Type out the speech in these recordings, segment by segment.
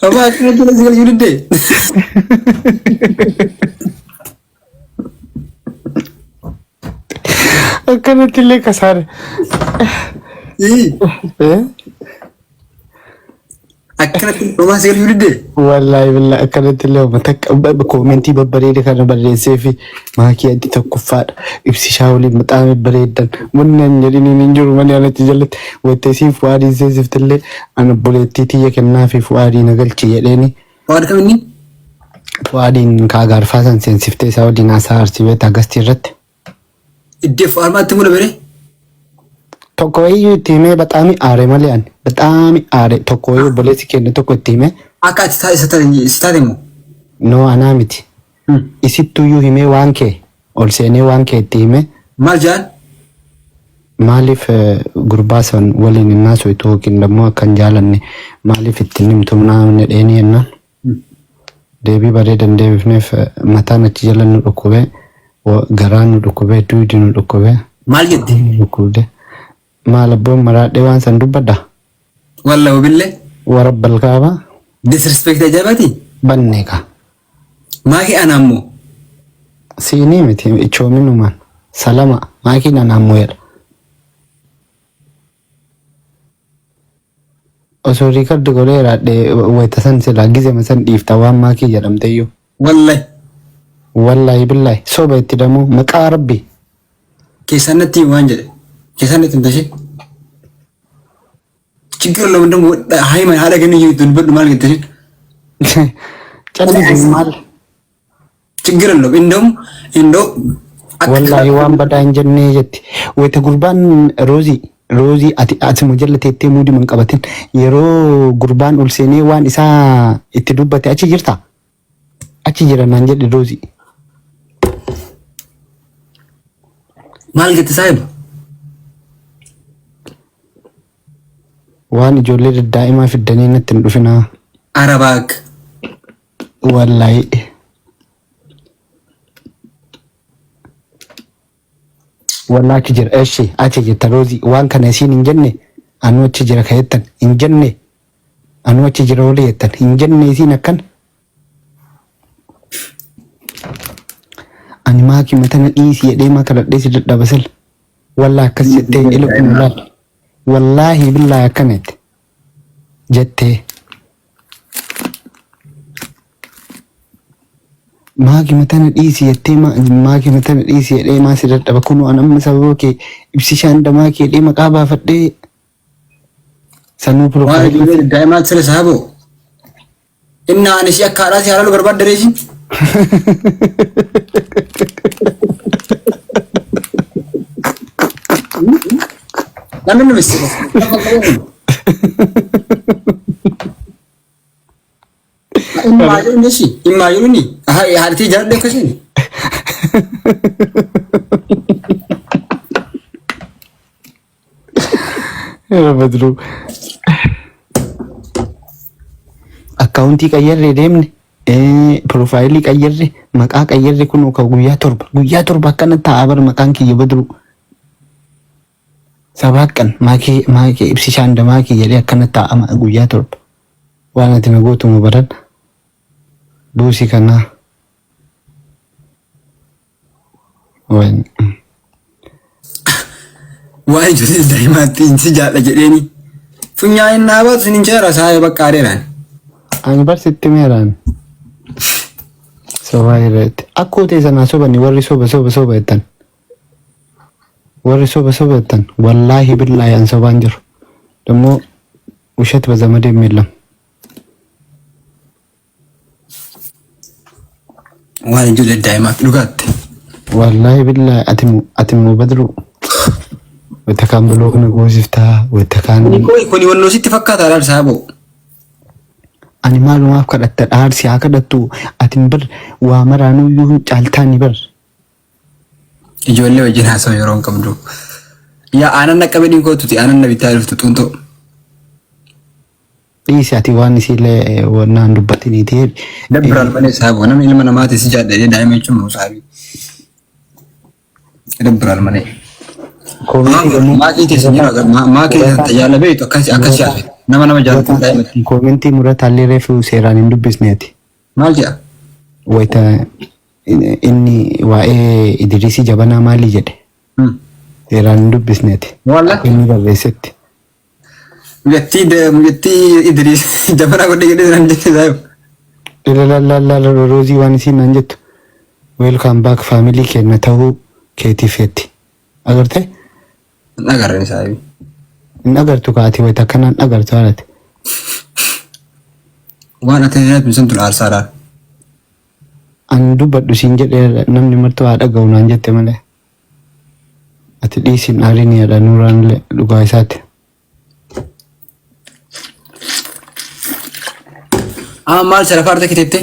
Apa akhirnya kita sekali udah deh. Akan tile kasar. Akkanatti romaa sekali udah deh. Wallahi billahi akan tile matak koomenti babbareeda kana barreessee fi maakii addi tokko faadha ibsi shaawoliin maxaame bareedan wannan jedhini nin jiru mani anatti jalatti wayteesiin fu'aadii seesiftillee ana buleettii tiyya kennaa fi fu'aadii nagalchi jedheeni. Fu'aad kaminni? Fu'aadiin kaagaarfaa san seensiftee isaa waliin haasaa arsibee agastii irratti. Iddee fu'aadmaatti mula bere? Tokko wayyuu itti himee baxaami aare malee ani baxaami aare tokko wayyuu obboleessi kenne tokko itti himee. Akka ati taate immoo? No anaa miti. Isittuyyuu himee waan kee ol seenee waan kee itti himee. Maal jaan? Maaliif gurbaa san waliin innaa soitu yookiin immoo akkan jaalanne maaliif ittiin himtu naamne dheeni jennaan. Deebii bareedan deebifneef mataan achi jala nu dhukkubee garaan nu dhukkubee duudi nu dhukkubee. Maal jette? Dhukkubde. Maal abboon maraadhee waan san dubbadda? Wallahu billee. Warabbal kaaba. Disrespect ajaa'ibaati? Banneeqa. Maakii ana ammoo? Siinii miti ichoominumaan salama maakiin ana ammoo jedha. Osoo riikardi godhee raadhee wayita san silaa gizema san dhiifta waan maakii jedhamteyyuu. Wallahi. Wallahi billahi soba itti damuu maqaa rabbi. Keessannatti waan jedhe. Keessannatti hin tashe. ችግር የለውም ደግሞ ሃይማኖት አለገኝ ይዱልበድ ማለት እንትን ጨልዝ ማል ችግር የለውም እንደው ወላሂ ዋን በዳ እንጀኔ ጀቲ ወይተ ጉርባን ሮዚ አቲ ሙጀለቴ ሙዲ መንቀበትን የሮ ጉርባን ኡልሴኔ ዋን ኢሳ ኢቲ ዱበቴ አቺ ጅርታ አቺ ጅረና እንጀድ ሮዚ ማልገት ሳይብ waan ijoollee daa'ima fiddanii natti hin dhufina. Arabaak. Wallahi. Wallahi achi jira eeshi achi jirta roozii waan kana isiin hin jenne anu achi jira kaayettan hin jenne anu achi jira olee jettan hin jenne isiin akkan. Ani maakii matana dhiisii jedhee maa kadhadhee si dadhabasal. Wallahi akkas jettee ilukun laal. Wallahi billahi akkanatti jettee maaki matana dhiisi jettee maaki matana dhiisi jedhee maa si dadhaba kunu an amma sababa kee ibsishaan damaa kee dhee maqaa baafadhee sanuu piroofaayilii daa'imaa siree saaboo inni ani si akka haadhaa si haaluu barbaaddareeshi. Lamin numis. Imagine sih, imagine ni. Hati jalan deh ke sini. Ya betul. Akaunti qayyarre deemne profaayilii qayyarre maqaa qayyarre kun ka guyyaa torba akkana taa'aa bar maqaan kiyya badru. Sabakan maaki ibsishaan damaaki jedhee akkana taa'ama guyyaa torba waan ati na gootumu baran buusi kanaa waan ijoollee daa'imaatti insi jaalla jedheeni funyaa hin dhaabatu sin hin jeera saayee bakka adeeraan. Ani barsitti meeraan sobaa irratti akkoo ta'e sanaa sobani warri soba jettan. Warri soba jettan wallaahi billaahi an sobaan jiru ደግሞ ውሸት በዘመድ የለም waan ijoollee daa'imaatti dhugaatti wallaahi billaahi atimu badru wata kaan buloo kana goosiftaa wata kaan kuni wannoo sitti fakkaata dhaarsaa ba'u ani maalumaaf kadhatta dhaarsi haa kadhattu atin bar waa maraanuyyuu caaltaani bar ijoollee wajjin haasa'u yeroo hin qabdu. Yaa aanan naqqabee dhinkootuti aanan na bitaa dhuftu xuntoo. dhiisati waan isiillee wannaan dubbatini ta'e dabral malee saabu namni ilma namaati si jaadhee daa'ima jechuun musaabi dabral malee maatii teessa jira maatii tajaajila beektu akkas yaafe nama jaallatu daa'imatti koomentii murataallee reefu seeraan hin dubbisneeti maal jedha wayita inni waa'ee Idrisii Jabanaa maalii jedhe seeraan hin dubbisneeti inni barreessetti Mujatti Idris Jabanaa godhe jedhee nan jette saayu. Ilaalala Roozii waan isiin nan jettu welcome back family kenna ta'uu keetiifetti agartee? Hin agarre saayu. Hin agartu kaati wayita akkanaan agartu haalati. Waan ati hin sun tun aarsaadhaan. Ani dubbadhu siin jedhee namni martuu haa dhaga'u naan jette malee. Ati dhiisiin aariin yaada nuuraan dhugaa isaati. Maal sarafaarte kitette?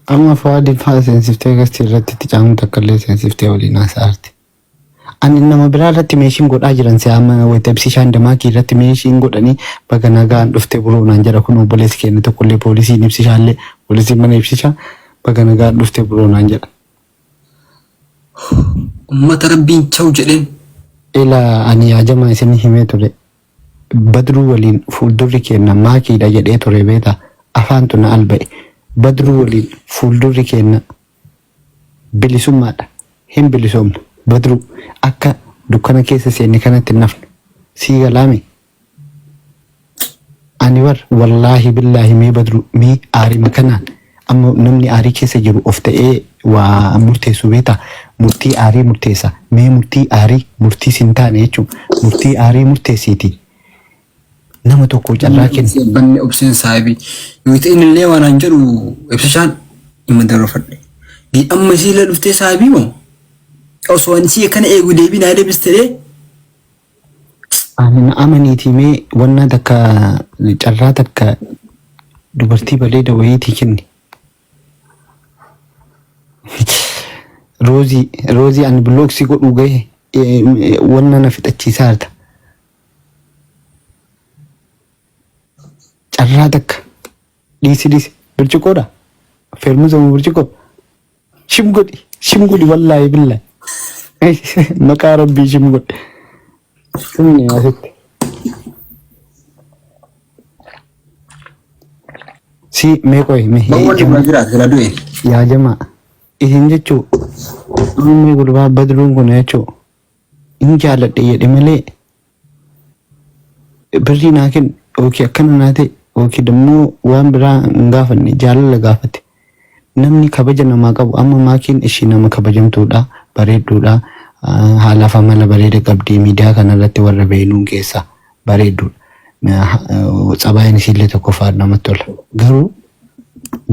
Amma faadii faa seensiftee gastii irratti itti caamu takkallee seensiftee waliin haasa'aarti. Ani nama biraa irratti meeshiin godhaa jiran si'aama wayita ibsishaan damaakii irratti meeshiin godhanii baga nagaan dhufte buroonaan jedha kun obboleessi keenya tokkollee poolisiin ibsishaallee poolisiin mana ibsishaa baga nagaan dhufte buroonaan jedha. Uummata rabbiin cha'u jedheen. Ilaa ani yaajamaa isin himee ture. Badruu waliin fuuldurri keenya maakiidha jedhee ture beeta afaantu na alba'e badruu waliin fuuldurri keenya bilisummaadha hin bilisoomne badruu akka dukkana keessa seenne kanatti nafne sii galaame ani wallaahi billaahi mee badruu mee aarima kanaan amma namni aarii keessa jiru of ta'ee waa murteessu beeta murtii aarii murteessa mee murtii aarii murtii sin taane jechuun murtii aarii murteessiiti. Nama tokko carraa kenna. Banne obseen saabii. Yoo ta'in illee waan an jedhu ibsishaan dhimma darofadhe. Amma isiillee dhuftee saabii moo? Osoo ani si akkana eegu deebii naa deebistee? Ani na amaniitii mee wannaa takka carraa takka dubartii bareeda wayiitii kenni. Roozii ani bilooksii godhuu gahe wanna na fixachiisaa harta. Carraa takka dhiisi birciqoodha feermuza birciqoo shimgodi wallaahi billaahi maqaa rabbii shimgodi sunni asitti si meeqoy yaa jamaa isin jechuu amma gurbaa badruun kun jechuu hin jaaladhe jedhe malee birrii naa kennu ookii akkana naa ta'e ookii dammoo waan biraa hin gaafanne jaalala gaafate namni kabaja namaa qabu amma maakiin ishii nama kabajamtuudha bareedduudha haalaaf amala bareeda qabdi miidiyaa kanarratti warra beeynuun keessa bareedduudha tsabaayin isiillee tokko fa'aa namatti tola garuu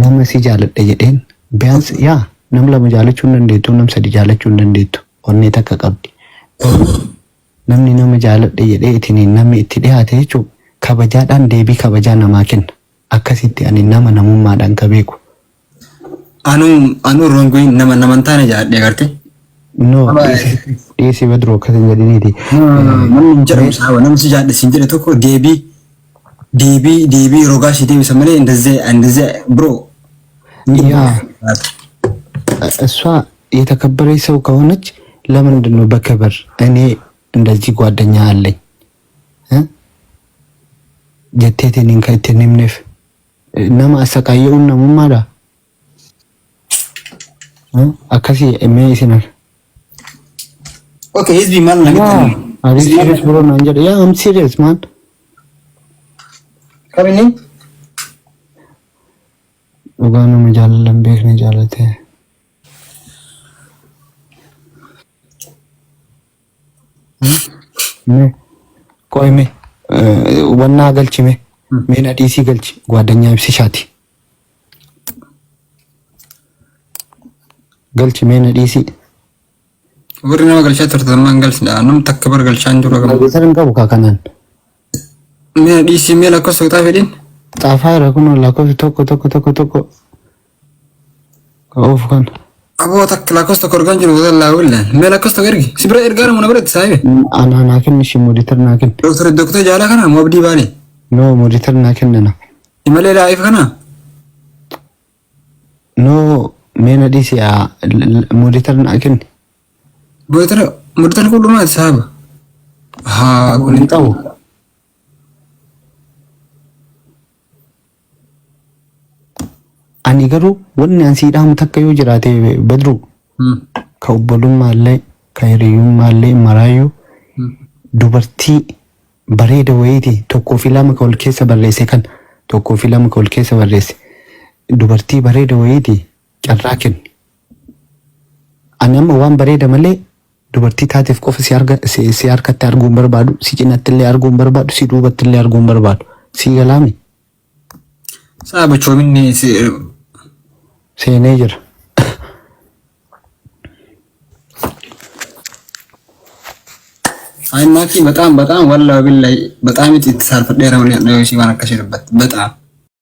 nama si jaaladhe jedheen biyyaans yaa nam lama jaalachuu hin dandeettu nam sadi jaalachuu hin dandeettu onnee takka qabdi namni nama jaaladhe jedhee ittiin namni itti dhiyaate jechuudha. Kabajaadhaan deebii kabajaa namaa kenna akkasitti ani nama namummaadhaan ka beeku. Anu rongoyin nama taane jaadhee agarte. No dhiisi badroo akkasin jedhiniiti. Namni jedhamu saaba namsi jaadhe sin jedhe tokko deebii rogaa ishee deebisa malee እንደዚህ bro. ያ እሷ የተከበረች ሰው ከሆነች ለምንድን ነው በክብር እኔ እንደዚህ ጓደኛ አለኝ jetteetiin kan ittiin himneef nama asaqaayyuun namummaadha. Akkasii mee isinar. Okay, he's been man like that. Are you serious bro? Nanjada. Yeah, I'm serious man. Coming in? Uganu में जाल लंबे नहीं जालते हैं. मैं कोई में वन्ना गलची में मेरा डीसी गलचीጓደኛ ibsishaati galchi meena dhiisi warri nama galchaa turte ammaan galchina nam takka bar galchaan jiru gama sarin qabu ka kanaan meena dhiisi mee lakkoofsa xaafaa fedhin xaafaa irra kun lakkoofsa tokko of kan aboo takka lakkoofsa tokko argaan jiru wallaa wallaa mee lakkoofsa tokko ergi si bira ergaa namoota biratti saabe ana naakin shi moditar naakin doktor jaalaa kana moo abdii baale No monitor na kennana. Imale live kana? No mena disi ya monitor na kenni. Monitor kullum na sahaba. Ha kun Tahu. Ani garuu wanni an siidhamu takka yoo jiraate Badru ka obbolummaa ka hiriyyummaallee maraayyuu dubartii bareeda wayiiti tokkoo fi lama ka ol keessa barreesse kan tokkoo fi lama ka ol keessa barreesse dubartii bareeda wayiiti carraa kenni. Ani amma waan bareeda malee dubartii taateef qofa si harkatti arguun barbaadu si cinatti illee arguun barbaadu si duubatti illee arguun barbaadu si galaami. Saaba choominni seenee jira. Ay maki በጣም ወላ ቢላይ በጣም ይትሳል ፈደረ ወለ ነው ሲማን አከሽልበት በጣም